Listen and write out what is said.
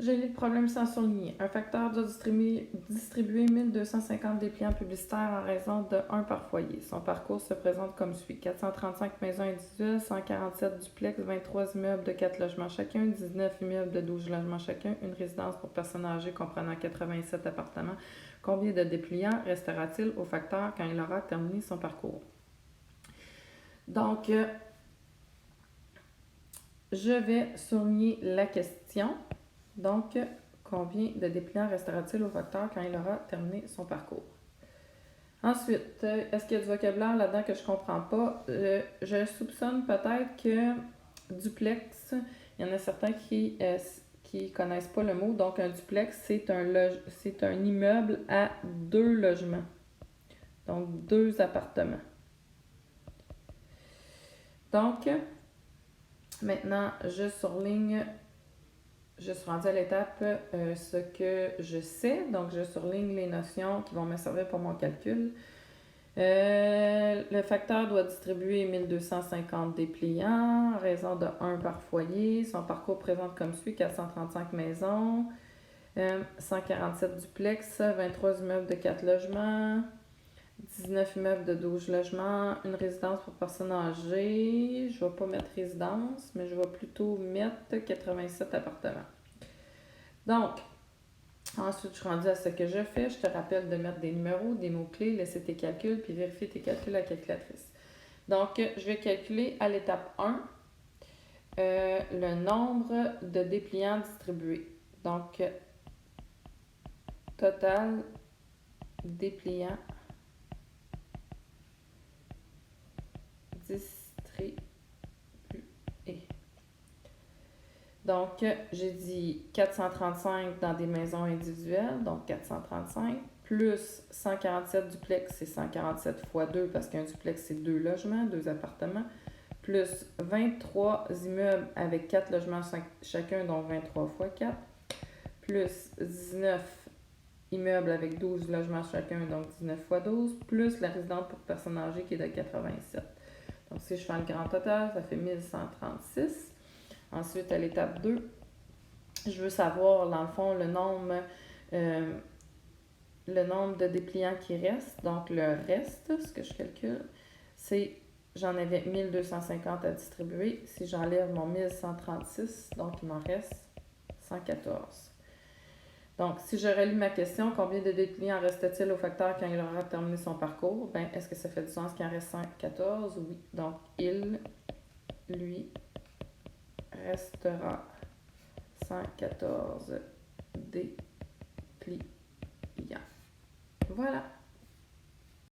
J'ai lu le problème sans souligner. Un facteur doit distribuer 1250 dépliants publicitaires en raison de 1 par foyer. Son parcours se présente comme suit. 435 maisons individuelles, 147 duplex, 23 immeubles de 4 logements chacun, 19 immeubles de 12 logements chacun, une résidence pour personnes âgées comprenant 87 appartements. Combien de dépliants restera-t-il au facteur quand il aura terminé son parcours? Donc, je vais souligner la question. Donc, combien de dépliants restera-t-il au facteur quand il aura terminé son parcours? Ensuite, est-ce qu'il y a du vocabulaire là-dedans que je ne comprends pas? Je soupçonne peut-être que duplex, il y en a certains qui connaissent pas le mot. Donc, un duplex, c'est un immeuble à 2 logements. Donc, 2 appartements. Donc, maintenant, je surligne. Je suis rendue à l'étape ce que je sais, donc je surligne les notions qui vont me servir pour mon calcul. Le facteur doit distribuer 1250 dépliants, en raison de 1 par foyer. Son parcours présente comme suit: 435 maisons, 147 duplex, 23 immeubles de 4 logements, 19 immeubles de 12 logements, une résidence pour personnes âgées. Je ne vais pas mettre résidence, mais je vais plutôt mettre 87 appartements. Donc, ensuite, je suis rendue à ce que je fais. Je te rappelle de mettre des numéros, des mots-clés, laisser tes calculs, puis vérifier tes calculs à la calculatrice. Donc, je vais calculer à l'étape 1 le nombre de dépliants distribués. Donc, total dépliants distribués. Donc, j'ai dit 435 dans des maisons individuelles, donc 435, plus 147 duplex, c'est 147 fois 2 parce qu'un duplex, c'est 2 logements, 2 appartements, plus 23 immeubles avec 4 logements chacun, donc 23 fois 4, plus 19 immeubles avec 12 logements chacun, donc 19 fois 12, plus la résidence pour personnes âgées qui est de 87. Donc, si je fais le grand total, ça fait 1136. Ensuite, à l'étape 2, je veux savoir, dans le fond, le nombre de dépliants qui restent. Donc, le reste, ce que je calcule, c'est, j'en avais 1250 à distribuer. Si j'enlève mon 1136, donc il m'en reste 114. Donc, si je relis ma question, combien de dépliants reste-t-il au facteur quand il aura terminé son parcours? Ben, est-ce que ça fait du sens qu'il en reste 114? Oui. Donc, il, lui, restera 114 dépliants. Voilà.